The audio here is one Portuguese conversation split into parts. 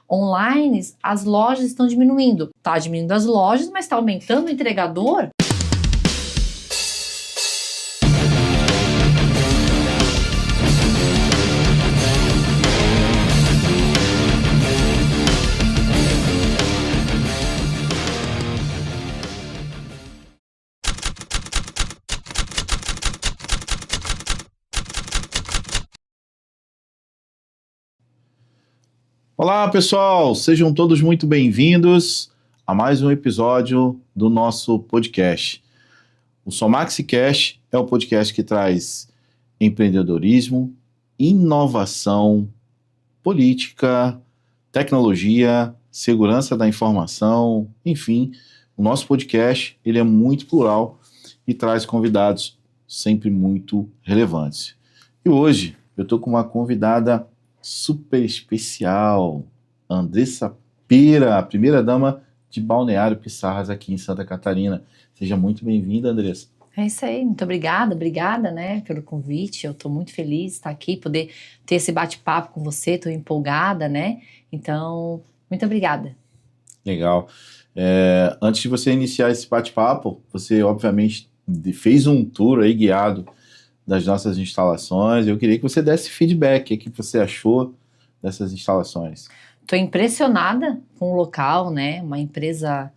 online, as lojas estão diminuindo. Está diminuindo as lojas, mas está aumentando o entregador. Olá, pessoal! Sejam todos muito bem-vindos a mais um episódio do nosso podcast. O SomaxiCast é o podcast que traz empreendedorismo, inovação, política, tecnologia, segurança da informação, enfim, o nosso podcast ele é muito plural e traz convidados sempre muito relevantes. E hoje eu estou com uma convidada super especial, Andressa Pera, a primeira-dama de Balneário Piçarras aqui em Santa Catarina. Seja muito bem-vinda, Andressa. É isso aí, muito obrigada, né, pelo convite. Eu estou muito feliz de estar aqui, poder ter esse bate-papo com você, estou empolgada, né? Então, muito obrigada. Legal. Antes de você iniciar esse bate-papo, você obviamente fez um tour aí guiado das nossas instalações. Eu queria que você desse feedback, o que você achou dessas instalações. Estou impressionada com o local, né? Uma empresa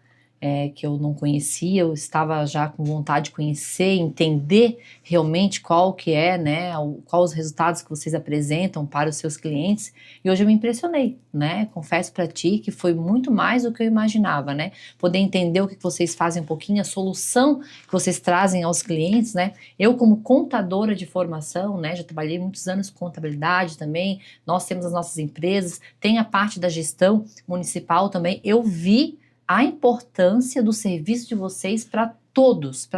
que eu não conhecia, eu estava já com vontade de conhecer, entender realmente qual que é, né? Quais os resultados que vocês apresentam para os seus clientes. E hoje eu me impressionei, né? Confesso para ti que foi muito mais do que eu imaginava, né? Poder entender o que vocês fazem um pouquinho, a solução que vocês trazem aos clientes, né? Eu como contadora de formação, né? Já trabalhei muitos anos com contabilidade também, nós temos as nossas empresas, tem a parte da gestão municipal também, eu vi a importância do serviço de vocês para todos,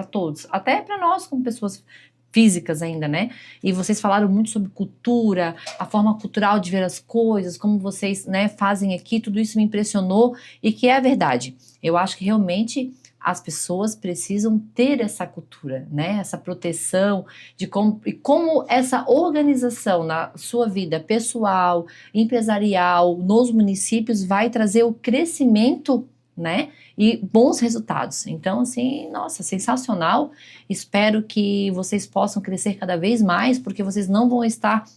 até para nós como pessoas físicas ainda, né? E vocês falaram muito sobre cultura, a forma cultural de ver as coisas, como vocês, né, fazem aqui, tudo isso me impressionou e que é a verdade. Eu acho que realmente as pessoas precisam ter essa cultura, né? Essa proteção de como essa organização na sua vida pessoal, empresarial, nos municípios vai trazer o crescimento, né, e bons resultados. Então, assim, nossa, sensacional. Espero que vocês possam crescer cada vez mais, porque vocês não vão estar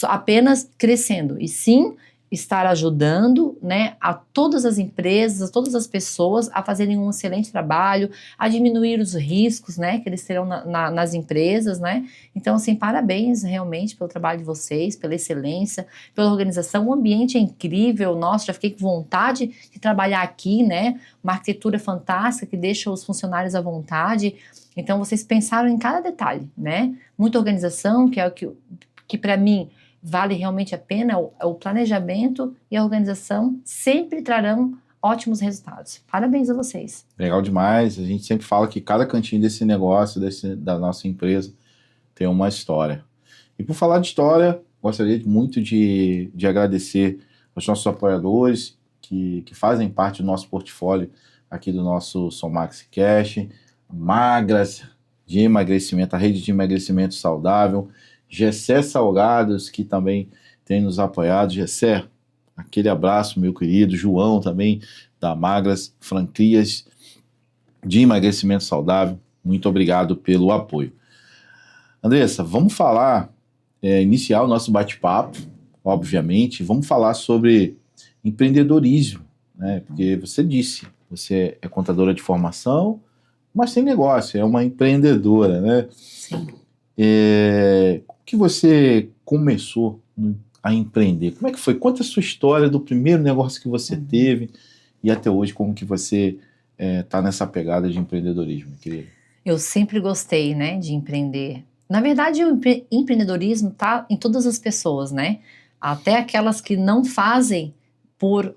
apenas crescendo, e sim estar ajudando, né, a todas as empresas, a todas as pessoas a fazerem um excelente trabalho, a diminuir os riscos, né, que eles terão nas empresas, né. Então, assim, parabéns realmente pelo trabalho de vocês, pela excelência, pela organização. O ambiente é incrível, nossa, já fiquei com vontade de trabalhar aqui, né, uma arquitetura fantástica que deixa os funcionários à vontade. Então, vocês pensaram em cada detalhe, né, muita organização, que é o que para mim vale realmente a pena. O planejamento e a organização sempre trarão ótimos resultados. Parabéns a vocês. Legal demais. A gente sempre fala que cada cantinho desse negócio, da nossa empresa, tem uma história. E por falar de história, gostaria muito de agradecer aos nossos apoiadores que fazem parte do nosso portfólio aqui do nosso SomaxiCast, Magras de emagrecimento, a rede de emagrecimento saudável, Gessé Salgados, que também tem nos apoiado. Gessé, aquele abraço, meu querido. João também, da Magras, franquias de emagrecimento saudável. Muito obrigado pelo apoio. Andressa, vamos falar, iniciar o nosso bate-papo, obviamente, vamos falar sobre empreendedorismo, né? Porque você disse, você é contadora de formação, mas tem negócio, é uma empreendedora, né? Sim. Como que você começou a empreender? Como é que foi? Conta a sua história do primeiro negócio que você teve e até hoje, como que você está nessa pegada de empreendedorismo, querida? Eu sempre gostei, né, de empreender. Na verdade, o empreendedorismo está em todas as pessoas, né? Até aquelas que não fazem por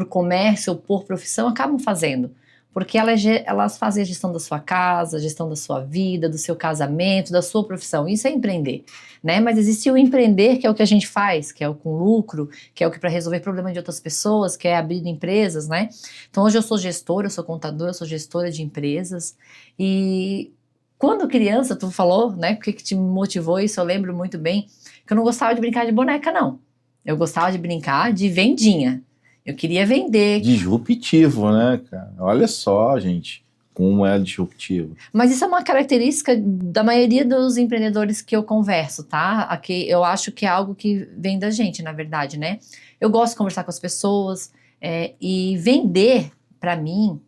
comércio ou por profissão, acabam fazendo. Porque elas fazem a gestão da sua casa, a gestão da sua vida, do seu casamento, da sua profissão. Isso é empreender, né? Mas existe o empreender, que é o que a gente faz, que é o com lucro, que é o que para resolver problemas de outras pessoas, que é abrir empresas, né? Então hoje eu sou gestora, eu sou contadora, eu sou gestora de empresas. E quando criança, tu falou, né? O que te motivou isso? Eu lembro muito bem que eu não gostava de brincar de boneca, não. Eu gostava de brincar de vendinha. Eu queria vender. Disruptivo, né, cara? Olha só, gente, como é disruptivo. Mas isso é uma característica da maioria dos empreendedores que eu converso, tá? Aqui eu acho que é algo que vem da gente, na verdade, né? Eu gosto de conversar com as pessoas, e vender, para mim,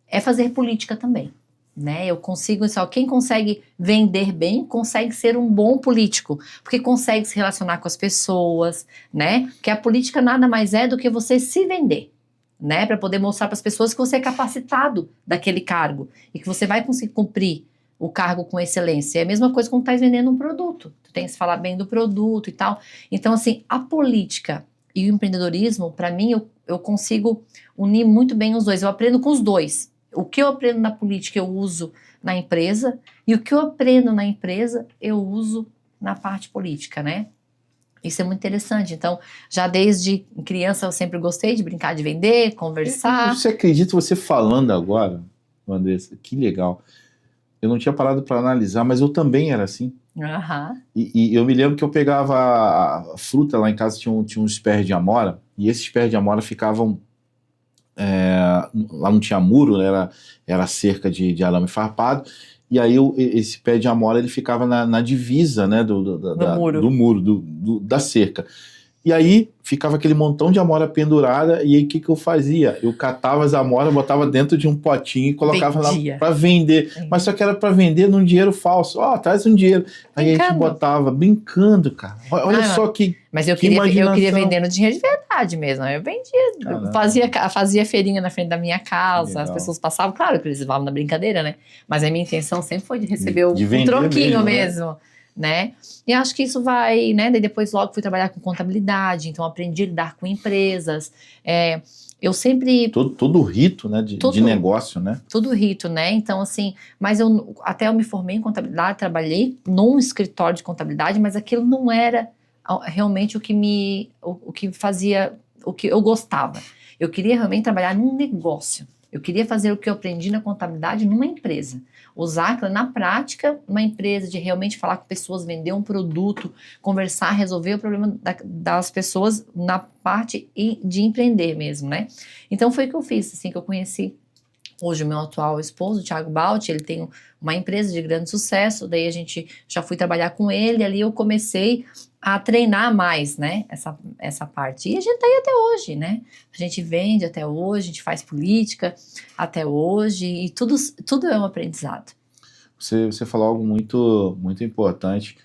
é fazer política também, né? Eu consigo, só quem consegue vender bem, consegue ser um bom político, porque consegue se relacionar com as pessoas, né? Que a política nada mais é do que você se vender, né? Para poder mostrar para as pessoas que você é capacitado daquele cargo e que você vai conseguir cumprir o cargo com excelência. É a mesma coisa quando tu tá vendendo um produto. Tu tem que se falar bem do produto e tal. Então, assim, a política e o empreendedorismo, para mim, eu consigo unir muito bem os dois. Eu aprendo com os dois. O que eu aprendo na política eu uso na empresa e o que eu aprendo na empresa eu uso na parte política, né? Isso é muito interessante. Então, já desde criança eu sempre gostei de brincar de vender, conversar. Você acredita, você falando agora, Andressa, que legal. Eu não tinha parado para analisar, mas eu também era assim. Aham. E eu me lembro que eu pegava a fruta lá em casa, tinha uns pés de amora, e esses pés de amora ficavam. Lá não tinha muro, né, era cerca de arame farpado, e aí esse pé de amora ele ficava na divisa, né, do muro, da cerca. E aí ficava aquele montão de amora pendurada, e aí o que eu fazia? Eu catava as amoras, botava dentro de um potinho e colocava lá para vender. Mas só que era para vender num dinheiro falso. Traz um dinheiro. Aí a gente botava, brincando, cara. Olha só que. Mas eu queria vender no dinheiro de verdade mesmo. Eu vendia, fazia feirinha na frente da minha casa, legal. As pessoas passavam, claro que eles levavam na brincadeira, né? Mas a minha intenção sempre foi de receber um troquinho mesmo. Né? E acho que isso vai, né? Daí depois logo fui trabalhar com contabilidade, então aprendi a lidar com empresas. Eu sempre... Todo o rito, né, de negócio, né? Todo o rito, né? Então, assim, mas até eu me formei em contabilidade, trabalhei num escritório de contabilidade, mas aquilo não era realmente o que fazia, o que eu gostava. Eu queria realmente trabalhar num negócio. Eu queria fazer o que eu aprendi na contabilidade numa empresa. Usar aquilo na prática, uma empresa, de realmente falar com pessoas, vender um produto, conversar, resolver o problema das pessoas na parte de empreender mesmo, né? Então foi o que eu fiz, assim, que eu conheci hoje o meu atual esposo, o Thiago Balti. Ele tem uma empresa de grande sucesso, daí a gente já fui trabalhar com ele, ali eu comecei a treinar mais, né, essa parte. E a gente tá aí até hoje, né? A gente vende até hoje, a gente faz política até hoje, e tudo é um aprendizado. Você falou algo muito, muito importante.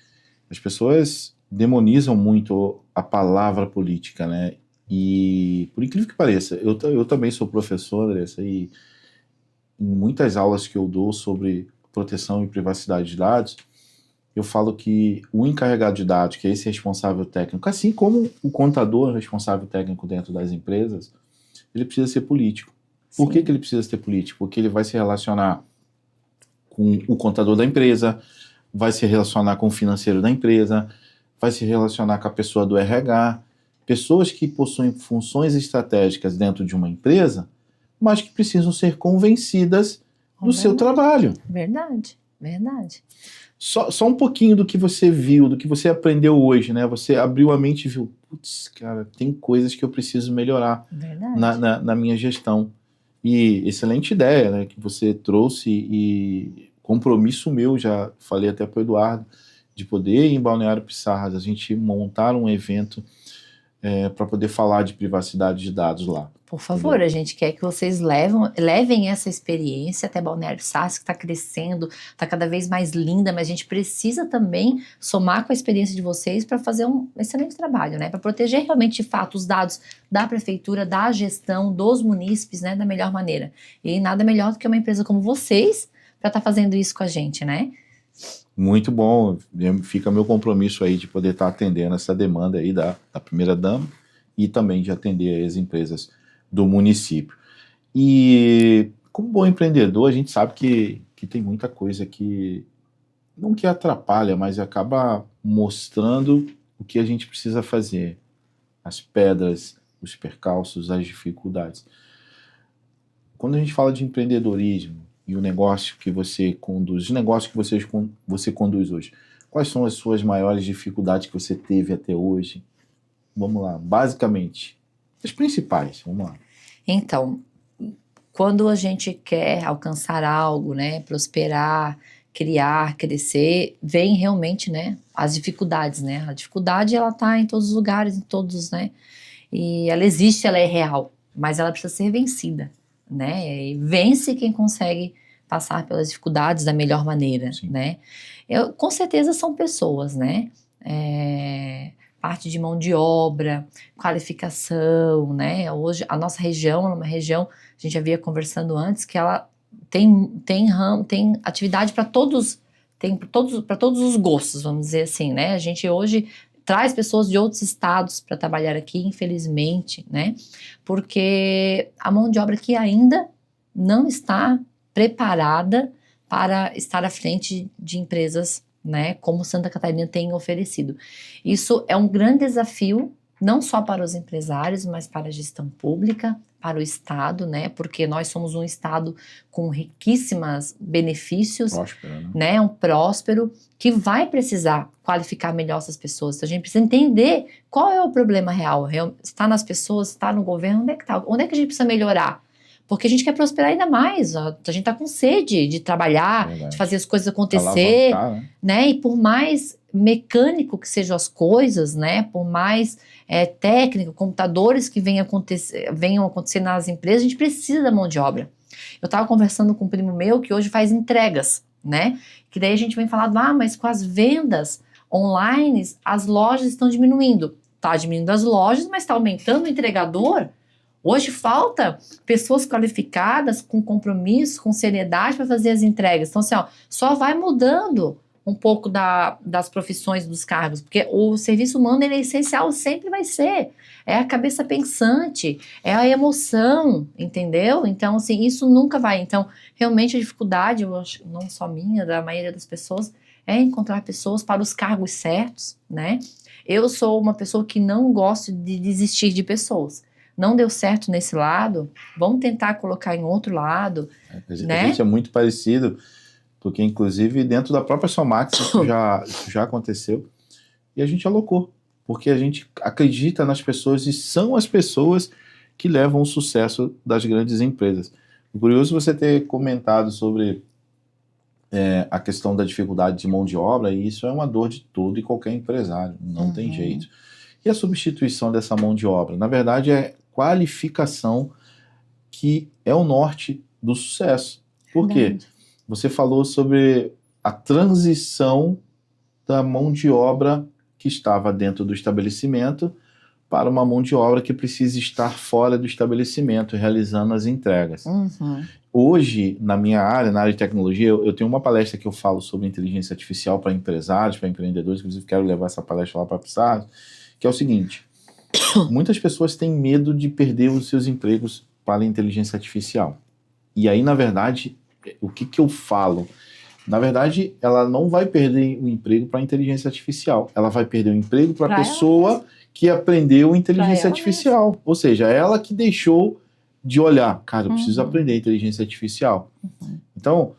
As pessoas demonizam muito a palavra política, né? E, por incrível que pareça, eu também sou professor, Andressa, e em muitas aulas que eu dou sobre proteção e privacidade de dados, eu falo que o encarregado de dados, que é esse responsável técnico, assim como o contador responsável técnico dentro das empresas, ele precisa ser político. Por que ele precisa ser político? Porque ele vai se relacionar com o contador da empresa, vai se relacionar com o financeiro da empresa, vai se relacionar com a pessoa do RH, pessoas que possuem funções estratégicas dentro de uma empresa, mas que precisam ser convencidas do seu trabalho. Verdade. Só um pouquinho do que você viu, do que você aprendeu hoje, né? Você abriu a mente e viu, putz, cara, tem coisas que eu preciso melhorar na minha gestão. E excelente ideia, né, que você trouxe, e compromisso meu, já falei até para o Eduardo, de poder ir em Balneário Pissarras, a gente montar um evento para poder falar de privacidade de dados lá. Por favor, entendeu? A gente quer que vocês levem essa experiência até Balneário Pissarras, que está crescendo, está cada vez mais linda, mas a gente precisa também somar com a experiência de vocês para fazer um excelente trabalho, né? Para proteger realmente, de fato, os dados da prefeitura, da gestão, dos munícipes, né? Da melhor maneira. E nada melhor do que uma empresa como vocês para estar fazendo isso com a gente, né? Muito bom, fica meu compromisso aí de poder estar atendendo essa demanda aí da primeira-dama e também de atender as empresas do município. E como bom empreendedor, a gente sabe que tem muita coisa que não que atrapalha, mas acaba mostrando o que a gente precisa fazer, as pedras, os percalços, as dificuldades. Quando a gente fala de empreendedorismo e o negócio que você conduz, os negócios que você conduz hoje, quais são as suas maiores dificuldades que você teve até hoje? Vamos lá, basicamente. As principais, vamos lá. Então, quando a gente quer alcançar algo, né, prosperar, criar, crescer, vem realmente, né, as dificuldades, né? A dificuldade, ela tá em todos os lugares, em todos, né? E ela existe, ela é real, mas ela precisa ser vencida, né? E vence quem consegue passar pelas dificuldades da melhor maneira, Sim. né? Com certeza são pessoas, né? Parte de mão de obra, qualificação, né? Hoje a nossa região é uma região, a gente havia conversando antes, que ela tem atividade para todos, para todos os gostos, vamos dizer assim, né? A gente hoje traz pessoas de outros estados para trabalhar aqui, infelizmente, né? Porque a mão de obra aqui ainda não está preparada para estar à frente de empresas, né, como Santa Catarina tem oferecido. Isso é um grande desafio, não só para os empresários, mas para a gestão pública, para o Estado, né, porque nós somos um Estado com riquíssimos benefícios, Próspero, né, um próspero, que vai precisar qualificar melhor essas pessoas. Então a gente precisa entender qual é o problema real. Está nas pessoas, está no governo, onde é que está? Onde é que a gente precisa melhorar? Porque a gente quer prosperar ainda mais, a gente está com sede de trabalhar, Verdade. de fazer as coisas acontecer, alavancar, né? E por mais mecânico que sejam as coisas, né? Por mais técnico, computadores que venham acontecer nas empresas, a gente precisa da mão de obra. Eu estava conversando com um primo meu que hoje faz entregas, né? Que daí a gente vem falando, mas com as vendas online, as lojas estão diminuindo. Está diminuindo as lojas, mas está aumentando o entregador. Hoje falta pessoas qualificadas, com compromisso, com seriedade para fazer as entregas. Então, assim, só vai mudando um pouco das profissões, dos cargos, porque o serviço humano, ele é essencial, sempre vai ser. É a cabeça pensante, é a emoção, entendeu? Então, assim, isso nunca vai. Então, realmente a dificuldade, eu acho, não só minha, da maioria das pessoas, é encontrar pessoas para os cargos certos, né? Eu sou uma pessoa que não gosto de desistir de pessoas. Não deu certo nesse lado, vamos tentar colocar em outro lado, né? A gente é muito parecido, porque inclusive dentro da própria Somax isso já aconteceu, e a gente alocou, porque a gente acredita nas pessoas e são as pessoas que levam o sucesso das grandes empresas. É curioso você ter comentado sobre a questão da dificuldade de mão de obra, e isso é uma dor de todo e qualquer empresário, não tem jeito. E a substituição dessa mão de obra? Na verdade, é qualificação que é o norte do sucesso. Por quê? Você falou sobre a transição da mão de obra que estava dentro do estabelecimento para uma mão de obra que precisa estar fora do estabelecimento, realizando as entregas. Hoje, na minha área, na área de tecnologia, eu tenho uma palestra que eu falo sobre inteligência artificial para empresários, para empreendedores, inclusive quero levar essa palestra lá para a Pissarro, que é o seguinte: muitas pessoas têm medo de perder os seus empregos para a inteligência artificial. E aí, na verdade, o que eu falo? Na verdade, ela não vai perder o emprego para a inteligência artificial. Ela vai perder o emprego para a pessoa que aprendeu inteligência artificial. Ou seja, ela que deixou de olhar. Cara, eu preciso aprender inteligência artificial. Então,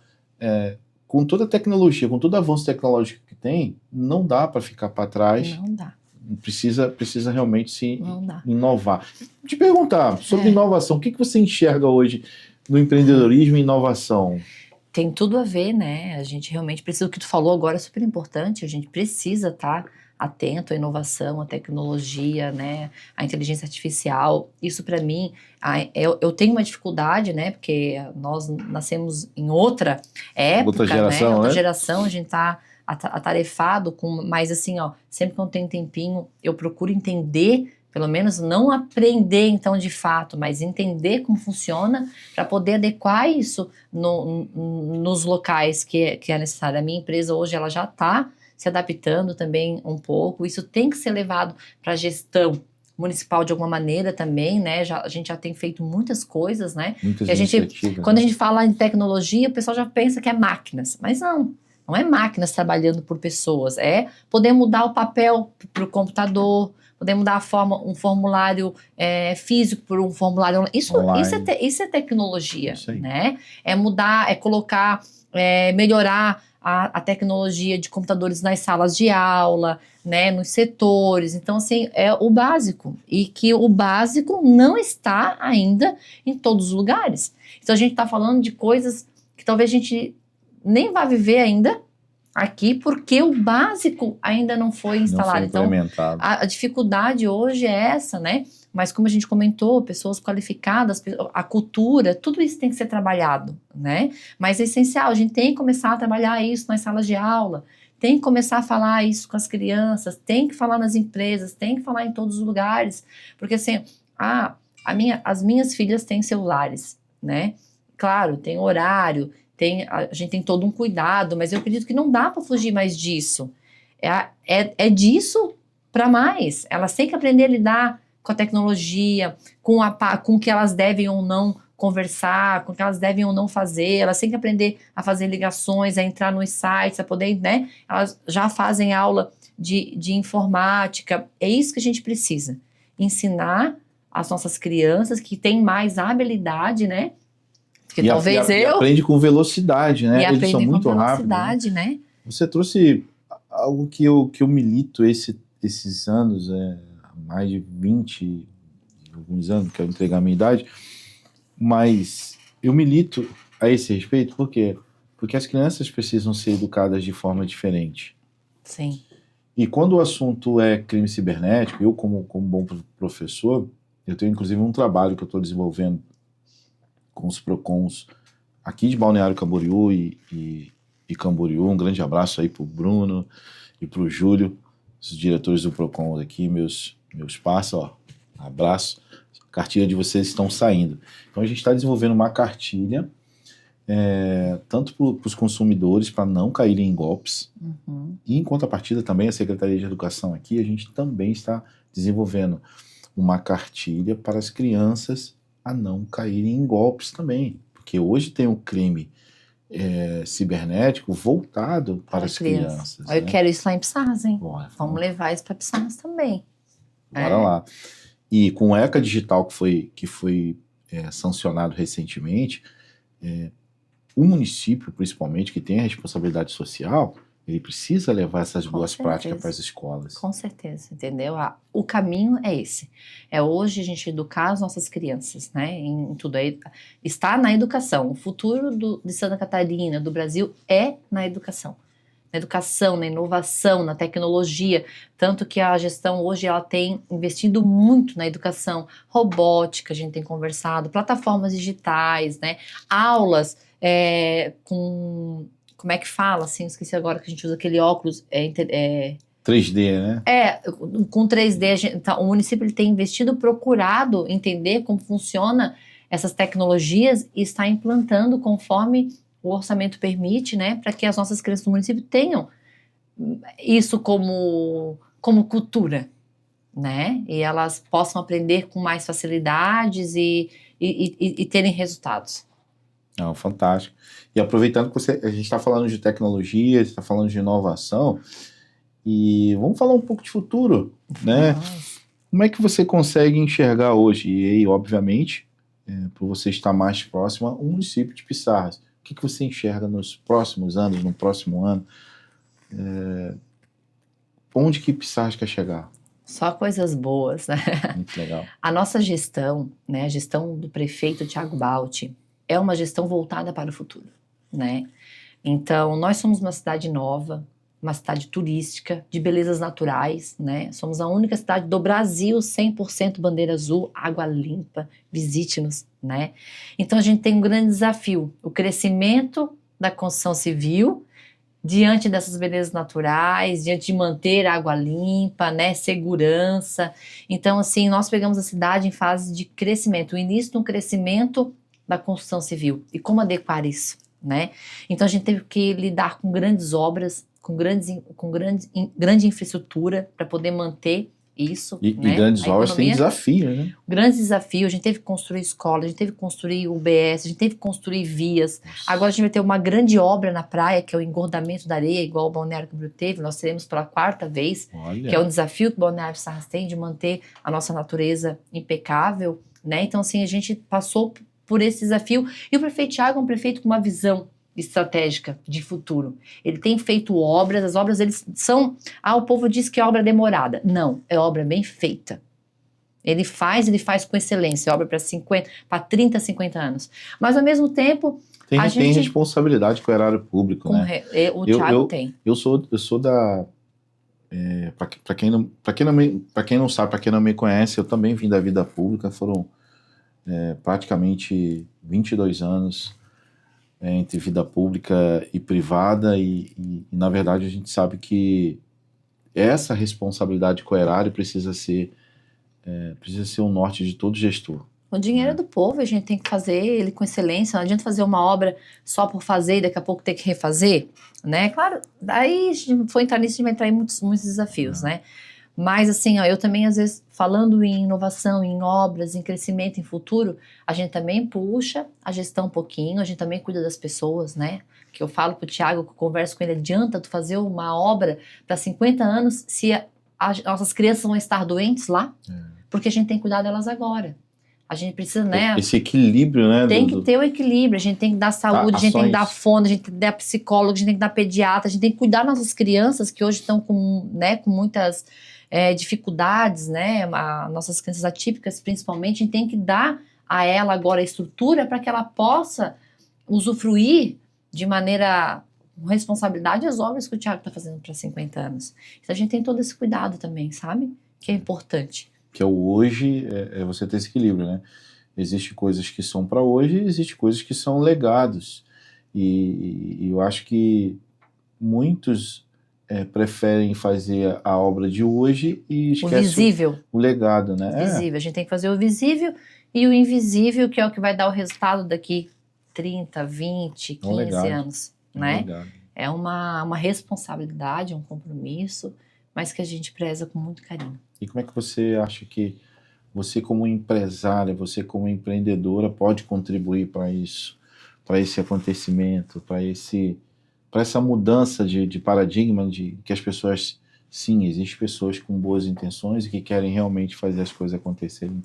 com toda a tecnologia, com todo o avanço tecnológico que tem, não dá para ficar para trás. Não dá. Precisa realmente se inovar. Te perguntar sobre inovação, o que você enxerga hoje no empreendedorismo e inovação? Tem tudo a ver, né? A gente realmente precisa, o que tu falou agora é super importante, a gente precisa estar atento à inovação, à tecnologia, né? À inteligência artificial. Isso para mim, eu tenho uma dificuldade, né? Porque nós nascemos em outra época, outra geração, né? Outra né? geração, a gente tá atarefado com, mas assim, sempre que eu tenho tempinho, eu procuro entender, pelo menos não aprender então de fato, mas entender como funciona para poder adequar isso nos locais que é necessário. A minha empresa hoje ela já está se adaptando também um pouco, isso tem que ser levado para a gestão municipal de alguma maneira também, né? A gente já tem feito muitas coisas, né? Muitas iniciativas. Quando a gente fala em tecnologia, o pessoal já pensa que é máquinas, mas não é máquinas trabalhando por pessoas, é poder mudar o papel para o computador, poder mudar a forma, um formulário físico por um formulário online. Isso é tecnologia, Isso aí. né? É mudar, é colocar, melhorar a tecnologia de computadores nas salas de aula, né, nos setores. Então, assim, é o básico. E que o básico não está ainda em todos os lugares. Então, a gente está falando de coisas que talvez a gente nem vá viver ainda aqui, porque o básico ainda não foi instalado. Não foi implementado. Então, a dificuldade hoje é essa, né? Mas como a gente comentou, pessoas qualificadas, a cultura, tudo isso tem que ser trabalhado, né? Mas é essencial, a gente tem que começar a trabalhar isso nas salas de aula, tem que começar a falar isso com as crianças, tem que falar nas empresas, tem que falar em todos os lugares, porque assim, as minhas filhas têm celulares, né? Claro, tem horário, a gente tem todo um cuidado, mas eu acredito que não dá para fugir mais disso. É disso para mais. Elas têm que aprender a lidar com a tecnologia, com o que elas devem ou não conversar, com o que elas devem ou não fazer. Elas têm que aprender a fazer ligações, a entrar nos sites, a poder, né? Elas já fazem aula de informática. É isso que a gente precisa. Ensinar as nossas crianças que têm mais habilidade, né? Porque talvez e aprende com velocidade, né? Eles são muito rápidos, né? Você trouxe algo que eu milito esses anos, há mais de 20, alguns anos, quero entregar a minha idade, mas eu milito a esse respeito, por quê? Porque as crianças precisam ser educadas de forma diferente. Sim. E quando o assunto é crime cibernético, eu como bom professor, eu tenho inclusive um trabalho que eu estou desenvolvendo com os PROCONs aqui de Balneário Camboriú e Camboriú. Um grande abraço aí pro Bruno e pro Júlio, os diretores do PROCON aqui, meus parceiros, ó, abraço. A cartilha de vocês estão saindo. Então a gente está desenvolvendo uma cartilha tanto para os consumidores, para não caírem em golpes, e em contrapartida também a Secretaria de Educação aqui, a gente também está desenvolvendo uma cartilha para as crianças a não caírem em golpes também, porque hoje tem um crime cibernético voltado para as crianças. Eu quero isso lá em Pissarras, hein? Vamos levar isso para Pissarras também. Bora lá. E com o ECA Digital que foi sancionado recentemente, o município, principalmente, que tem a responsabilidade social, ele precisa levar essas boas práticas para as escolas. Com certeza, entendeu? O caminho é esse. É hoje a gente educar as nossas crianças, né? Em tudo aí. Está na educação. O futuro de Santa Catarina, do Brasil, é na educação. Na educação, na inovação, na tecnologia. Tanto que a gestão hoje ela tem investido muito na educação. Robótica, a gente tem conversado, plataformas digitais, né? Aulas como é que fala, assim, esqueci agora que a gente usa aquele óculos 3D, né? Com 3D, o município ele tem investido, procurado entender como funciona essas tecnologias e está implantando conforme o orçamento permite, né, para que as nossas crianças do município tenham isso como cultura, né, e elas possam aprender com mais facilidades e terem resultados. Não, fantástico. E aproveitando que a gente está falando de tecnologia, está falando de inovação, e vamos falar um pouco de futuro, né? Como é que você consegue enxergar hoje? E aí, obviamente, por você estar mais próximo ao município de Pissarras, o que você enxerga nos próximos anos, no próximo ano? Onde que Pissarras quer chegar? Só coisas boas, né? Muito legal. A nossa gestão, né, a gestão do prefeito Thiago Balti, é uma gestão voltada para o futuro, né? Então, nós somos uma cidade nova, uma cidade turística, de belezas naturais, né? Somos a única cidade do Brasil 100% bandeira azul, água limpa, visite-nos, né? Então, a gente tem um grande desafio, o crescimento da construção civil diante dessas belezas naturais, diante de manter a água limpa, né? Segurança. Então, assim, nós pegamos a cidade em fase de crescimento, o início de um crescimento da construção civil e como adequar isso, né? Então a gente teve que lidar com grandes obras, com grande infraestrutura para poder manter isso. E né? grandes A obras têm economia- desafios, né? Grandes desafios, a gente teve que construir escola, a gente teve que construir UBS, a gente teve que construir vias. Agora a gente vai ter uma grande obra na praia, que é o engordamento da areia, igual o Balneário Camboriú teve, nós teremos pela 4ª vez, Olha, que é um desafio que o Balneário Sarras tem de manter a nossa natureza impecável, né? Então, assim, a gente passou por esse desafio. E o prefeito Thiago é um prefeito com uma visão estratégica de futuro. Ele tem feito obras, as obras eles são... o povo diz que é obra demorada. Não, é obra bem feita. Ele faz com excelência, obra para 30, 50 anos. Mas, ao mesmo tempo, tem gente- responsabilidade com o erário público, né? o Thiago tem. Eu sou da... para quem não sabe, para quem não me conhece, eu também vim da vida pública, foram praticamente 22 anos entre vida pública e privada e, na verdade, a gente sabe que essa responsabilidade com o erário precisa ser o norte de todo gestor. O dinheiro é do povo, a gente tem que fazer ele com excelência, não adianta fazer uma obra só por fazer e daqui a pouco ter que refazer, né? Claro, daí se for entrar nisso, a gente vai entrar em muitos desafios, né? Mas assim, eu também às vezes falando em inovação, em obras, em crescimento, em futuro, a gente também puxa a gestão um pouquinho, a gente também cuida das pessoas, né? Que eu falo pro Thiago, que eu converso com ele, adianta tu fazer uma obra para 50 anos se as nossas crianças vão estar doentes lá? Porque a gente tem que cuidar delas agora. A gente precisa, né? Esse equilíbrio, né? Tem que ter o equilíbrio, a gente tem que dar saúde, a gente tem que dar fono, a gente tem que dar psicólogo, a gente tem que dar pediatra, a gente tem que cuidar das nossas crianças que hoje estão com muitas dificuldades, né? Nossas crianças atípicas, principalmente, a gente tem que dar a ela agora a estrutura para que ela possa usufruir de maneira com responsabilidade as obras que o Thiago está fazendo para 50 anos. Então a gente tem todo esse cuidado também, sabe? Que é importante. Que é o hoje, você ter esse equilíbrio, né? Existem coisas que são para hoje e existem coisas que são legados. E eu acho que muitos preferem fazer a obra de hoje e esquecem o legado, né? Visível. A gente tem que fazer o visível e o invisível, que é o que vai dar o resultado daqui 30, 20, 15 anos, né? É uma responsabilidade, um compromisso, mas que a gente preza com muito carinho. E como é que você acha que você como empresária, você como empreendedora pode contribuir para isso, para esse acontecimento, para essa mudança de paradigma, de que as pessoas, sim, existem pessoas com boas intenções e que querem realmente fazer as coisas acontecerem.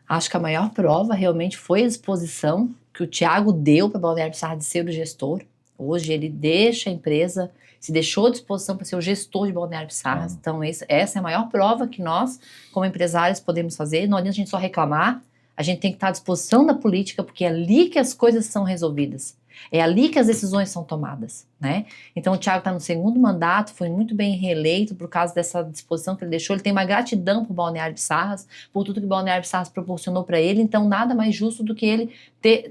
Acho que a maior prova realmente foi a exposição que o Thiago deu para o Balneário Sarras de ser o gestor. Hoje ele deixa a empresa, se deixou à disposição para ser o gestor de Balneário Sarras. Então essa é a maior prova que nós, como empresários, podemos fazer. Não adianta a gente só reclamar, a gente tem que estar à disposição da política, porque é ali que as coisas são resolvidas. É ali que as decisões são tomadas, né? Então o Thiago está no 2º mandato, foi muito bem reeleito por causa dessa disposição que ele deixou. Ele tem uma gratidão por Balneário de Sarras, por tudo que o Balneário de Sarras proporcionou para ele. Então nada mais justo do que ele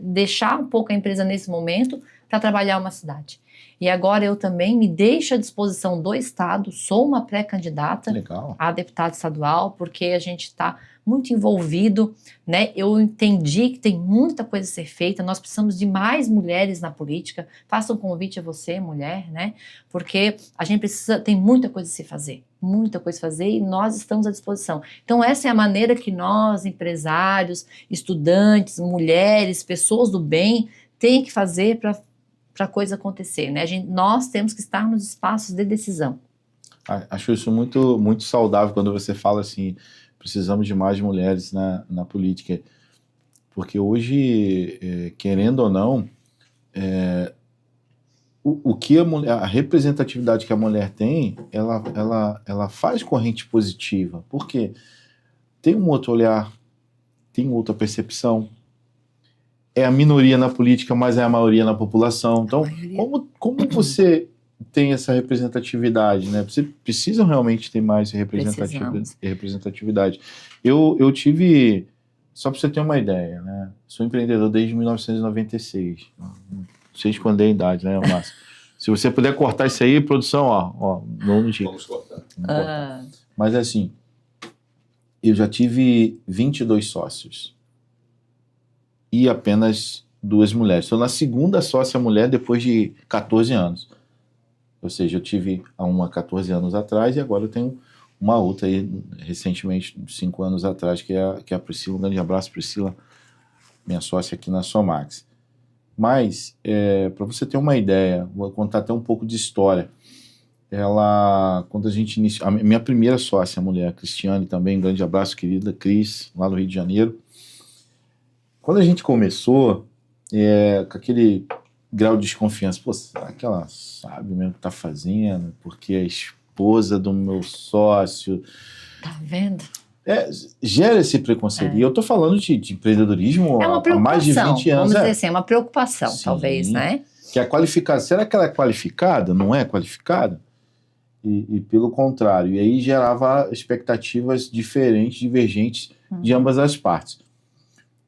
deixar um pouco a empresa nesse momento para trabalhar uma cidade. E agora eu também me deixo à disposição do Estado, sou uma pré-candidata a deputada estadual, porque a gente está muito envolvido, né? Eu entendi que tem muita coisa a ser feita, nós precisamos de mais mulheres na política. Faça um convite a você, mulher, né? Porque a gente tem muita coisa a se fazer, muita coisa a fazer e nós estamos à disposição. Então essa é a maneira que nós, empresários, estudantes, mulheres, pessoas do bem, tem que fazer para a coisa acontecer, né? Nós temos que estar nos espaços de decisão. Acho isso muito, muito saudável quando você fala assim, precisamos de mais mulheres na política, porque hoje, querendo ou não, o que a representatividade que a mulher tem, ela faz corrente positiva, porque tem um outro olhar, tem outra percepção, é a minoria na política, mas é a maioria na população. Então, como você tem essa representatividade, né? Você precisa realmente ter mais representatividade. Eu tive, só para você ter uma ideia, né? Sou empreendedor desde 1996. Não sei esconder a idade, né, Márcio? Se você puder cortar isso aí, produção, ó, não diga. Vamos cortar. Mas assim, eu já tive 22 sócios. E apenas 2 mulheres. Estou na 2ª sócia mulher depois de 14 anos. Ou seja, eu tive uma 14 anos atrás e agora eu tenho uma outra aí, recentemente, 5 anos atrás, que é a Priscila. Um grande abraço, Priscila, minha sócia aqui na Somax. Mas, para você ter uma ideia, vou contar até um pouco de história. Ela, quando a gente iniciou, a minha primeira sócia, a mulher, a Cristiane também, um grande abraço, querida, Cris, lá no Rio de Janeiro. Quando a gente começou, com aquele grau de desconfiança, pô, será que ela sabe mesmo o que está fazendo? Porque a esposa do meu sócio... Tá vendo? Gera esse preconceito. E eu tô falando de empreendedorismo há mais de 20 anos. Vamos dizer assim, é uma preocupação, Sim, talvez, né? Que é qualificada. Será que ela é qualificada? Não é qualificada? E pelo contrário. E aí gerava expectativas diferentes, divergentes de ambas as partes.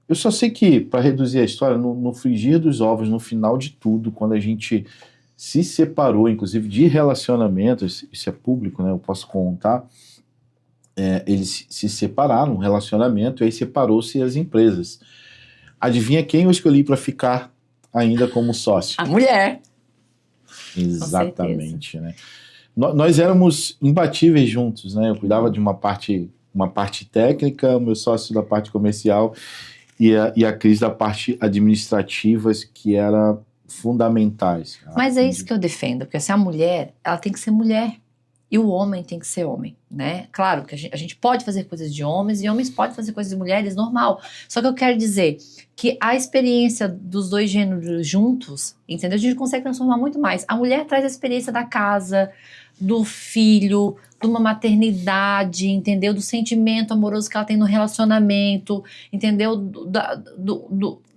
Eu só sei que, para reduzir a história, no frigir dos ovos, no final de tudo, quando a gente se separou, inclusive de relacionamentos, isso é público, né? Eu posso contar. Eles se separaram, um relacionamento, e aí separou-se as empresas. Adivinha quem eu escolhi para ficar ainda como sócio? A mulher. Exatamente, né? Nós éramos imbatíveis juntos, né? Eu cuidava de uma parte técnica, o meu sócio da parte comercial e a Cris da parte administrativa, que era fundamentais. Mas é isso que eu defendo, porque se a mulher, ela tem que ser mulher. E o homem tem que ser homem, né? Claro que a gente pode fazer coisas de homens e homens podem fazer coisas de mulheres, normal. Só que eu quero dizer que a experiência dos dois gêneros juntos, entendeu? A gente consegue transformar muito mais. A mulher traz a experiência da casa, do filho, de uma maternidade, entendeu? Do sentimento amoroso que ela tem no relacionamento, entendeu?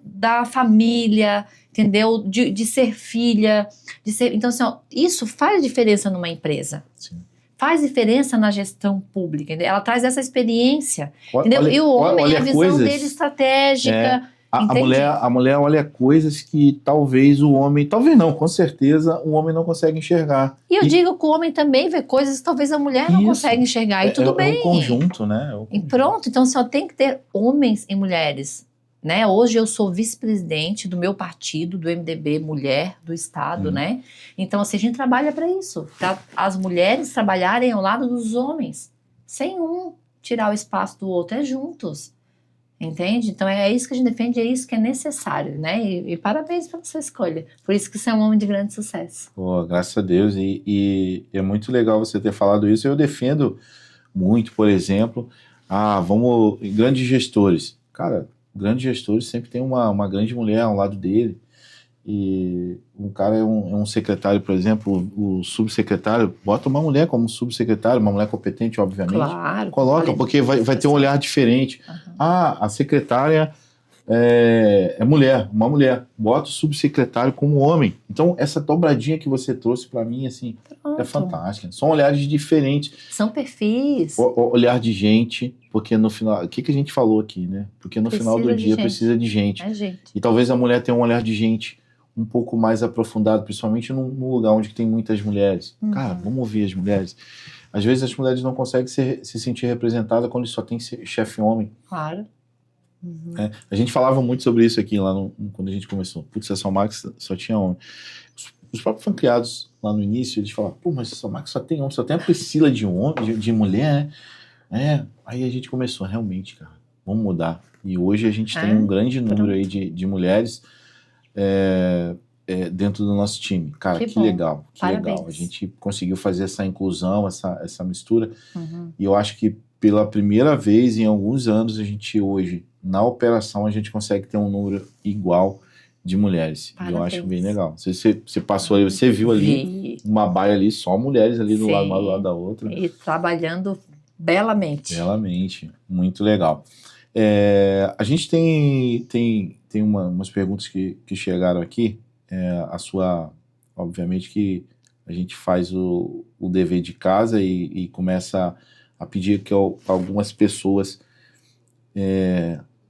Da família, entendeu? De ser filha, de ser... Então, assim, ó, isso faz diferença numa empresa. Sim. Faz diferença na gestão pública, entendeu? Ela traz essa experiência, entendeu? E o homem, a visão dele estratégica. A mulher olha coisas que talvez o homem... Talvez não, com certeza o homem não consegue enxergar. E eu digo que o homem também vê coisas que talvez a mulher não consegue enxergar. E tudo bem. É um conjunto, né? E pronto, então só tem que ter homens e mulheres. Né? Hoje eu sou vice-presidente do meu partido, do MDB Mulher do Estado, né? Então, assim, a gente trabalha para isso, para as mulheres trabalharem ao lado dos homens, sem um tirar o espaço do outro, juntos, entende? Então é isso que a gente defende, é isso que é necessário, né? E parabéns pela sua escolha, por isso que você é um homem de grande sucesso. Pô, graças a Deus, e é muito legal você ter falado isso. Eu defendo muito, por exemplo, grandes gestores. Cara, grandes gestores sempre tem uma grande mulher ao lado dele, e um cara é um secretário, por exemplo, o subsecretário, bota uma mulher como subsecretário, uma mulher competente, obviamente. Claro. Coloca, porque vai ter um olhar diferente. A secretária é mulher, uma mulher, bota o subsecretário como homem. Então, essa dobradinha que você trouxe para mim, assim, é fantástica. São olhares diferentes. São perfis. Olhar de gente, porque no final... O que a gente falou aqui, né? Porque no final do dia precisa de gente. É gente. E talvez a mulher tenha um olhar de gente um pouco mais aprofundado, principalmente num lugar onde tem muitas mulheres. Cara, vamos ouvir as mulheres. Às vezes as mulheres não conseguem se sentir representadas quando só tem chefe homem. Claro. A gente falava muito sobre isso aqui lá quando a gente começou. Putz, a Somax só tinha homem. Os próprios franqueados lá no início, eles falavam, pô, mas a Somax só tem homem, só tem a Priscila de homem, de mulher, né? Aí a gente começou, realmente, cara, vamos mudar. E hoje a gente tem um grande número aí de mulheres dentro do nosso time. Cara, que legal, que legal. A gente conseguiu fazer essa inclusão, essa mistura. E eu acho que pela primeira vez em alguns anos, a gente hoje, na operação, a gente consegue ter um número igual de mulheres. E eu acho bem legal. Você passou aí, você viu ali uma baia ali, só mulheres ali do lado, uma do lado da outra. E trabalhando belamente. Belamente, muito legal. A gente tem umas perguntas que chegaram aqui. Obviamente que a gente faz o dever de casa e começa a pedir que algumas pessoas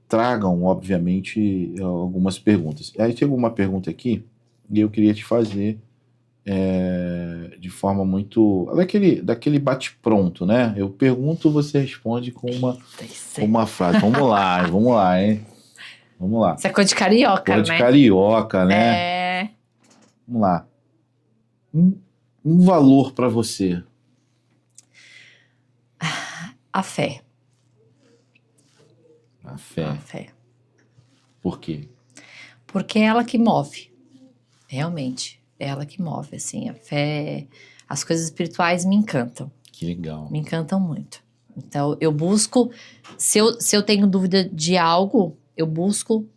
tragam, obviamente, algumas perguntas. Aí chegou uma pergunta aqui e eu queria te fazer de forma muito... daquele bate-pronto, né? Eu pergunto, você responde com uma frase. Vamos lá, hein? Vamos lá. Isso é coisa de carioca, né? Coisa de carioca, né? Vamos lá. Um valor para você. A fé. A fé. A fé. Por quê? Porque é ela que move. Realmente. É ela que move, assim. A fé... As coisas espirituais me encantam. Que legal. Me encantam muito. Então, eu busco... Se eu tenho dúvida de algo, eu busco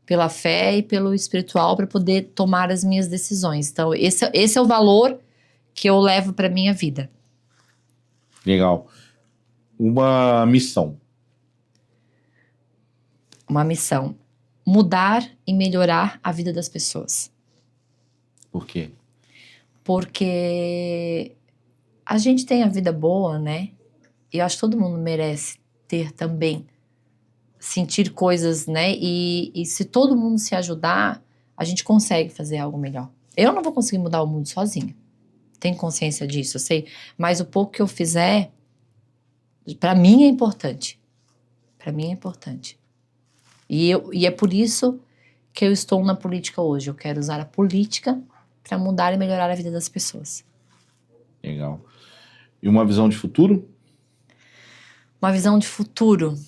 pela fé e pelo espiritual para poder tomar as minhas decisões. Então, esse é o valor que eu levo para minha vida. Legal. Uma missão. Uma missão. Mudar e melhorar a vida das pessoas. Por quê? Porque a gente tem a vida boa, né? E eu acho que todo mundo merece ter também. Sentir coisas, né? E se todo mundo se ajudar, a gente consegue fazer algo melhor. Eu não vou conseguir mudar o mundo sozinha. Tenho consciência disso, eu sei. Mas o pouco que eu fizer, para mim é importante. Para mim é importante. E é por isso que eu estou na política hoje. Eu quero usar a política para mudar e melhorar a vida das pessoas. Legal. E uma visão de futuro? Uma visão de futuro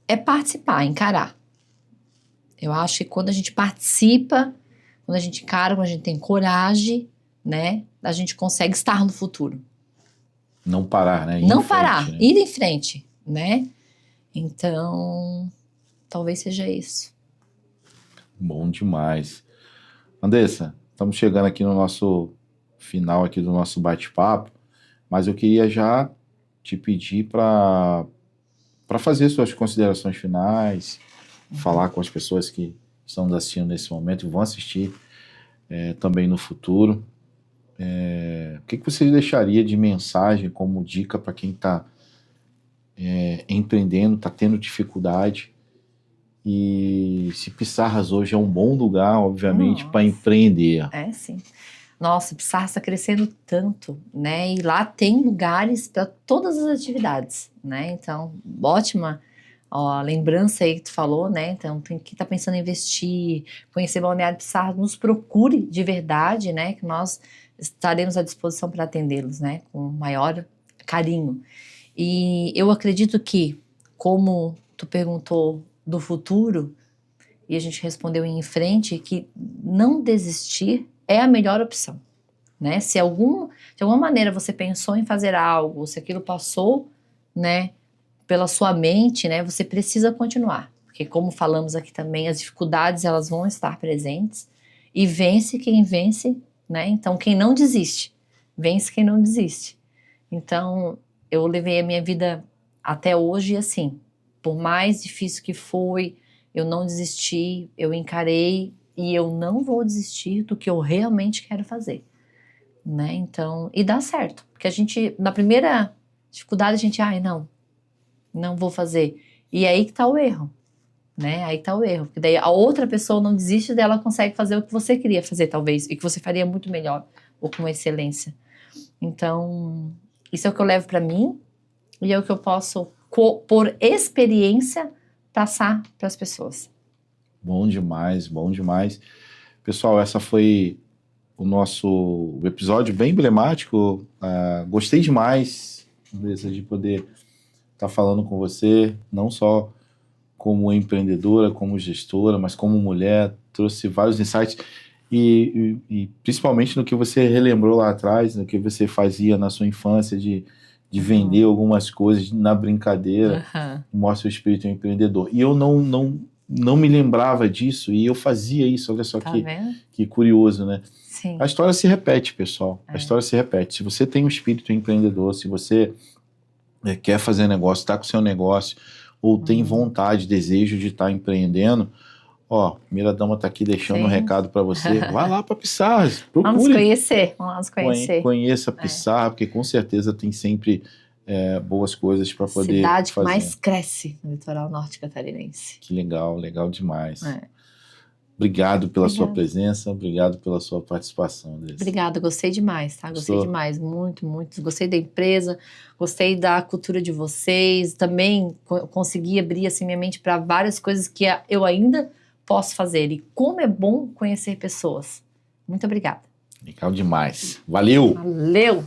é participar, encarar. Eu acho que quando a gente participa, quando a gente encara, quando a gente tem coragem, né, a gente consegue estar no futuro. Não parar, né? Não parar, ir em frente, né? Então, talvez seja isso. Bom demais. Andressa, estamos chegando aqui no nosso final aqui do nosso bate-papo, mas eu queria já te pedir para fazer suas considerações finais, falar com as pessoas que estão nos assistindo nesse momento e vão assistir também no futuro. O que você deixaria de mensagem como dica para quem está empreendendo, está tendo dificuldade? E se Pissarras hoje é um bom lugar, obviamente, para empreender. É, sim. Nossa, Pissarras está crescendo tanto, né? E lá tem lugares para todas as atividades, né? Então, ótima lembrança aí que tu falou, né? Então, quem está pensando em investir, conhecer Balneário Pissarras, nos procure de verdade, né? Que nós estaremos à disposição para atendê-los, né? Com o maior carinho. E eu acredito que, como tu perguntou do futuro, e a gente respondeu em frente, que não desistir é a melhor opção, né? Se de alguma maneira você pensou em fazer algo, se aquilo passou, né, pela sua mente, né, você precisa continuar, porque como falamos aqui também, as dificuldades elas vão estar presentes, e vence quem vence, né? Então quem não desiste, vence quem não desiste. Então eu levei a minha vida até hoje assim, por mais difícil que foi, eu não desisti, eu encarei e eu não vou desistir do que eu realmente quero fazer, né? Então, e dá certo, porque a gente, na primeira dificuldade, a gente, não vou fazer. E aí que tá o erro, né? Aí que tá o erro, porque daí a outra pessoa não desiste dela, consegue fazer o que você queria fazer, talvez, e que você faria muito melhor, ou com excelência. Então, isso é o que eu levo pra mim, e é o que eu posso, por experiência, passar para as pessoas. Bom demais, bom demais. Pessoal, essa foi o nosso episódio bem emblemático. Gostei demais de poder estar falando com você, não só como empreendedora, como gestora, mas como mulher. Trouxe vários insights e principalmente no que você relembrou lá atrás, no que você fazia na sua infância de vender algumas coisas na brincadeira, mostra o espírito empreendedor. E eu não me lembrava disso, e eu fazia isso, olha só que curioso, né? Sim. A história se repete, pessoal. A história se repete. Se você tem um espírito empreendedor, se você quer fazer negócio, está com o seu negócio, ou tem vontade, desejo de estar empreendendo, primeira dama está aqui deixando um recado para você. Vai lá para Pissarras, procure. Vamos lá nos conhecer. Conheça Pissarras, porque com certeza tem sempre boas coisas para poder cidade fazer. Que mais cresce no litoral norte catarinense. Que legal, legal demais. Obrigado pela sua presença, obrigado pela sua participação, Andressa. Obrigada, gostei demais, tá? Gostei demais, muito, muito. Gostei da empresa, gostei da cultura de vocês, também consegui abrir assim, minha mente para várias coisas que eu ainda posso fazer. E como é bom conhecer pessoas. Muito obrigada. Legal demais. Valeu! Valeu!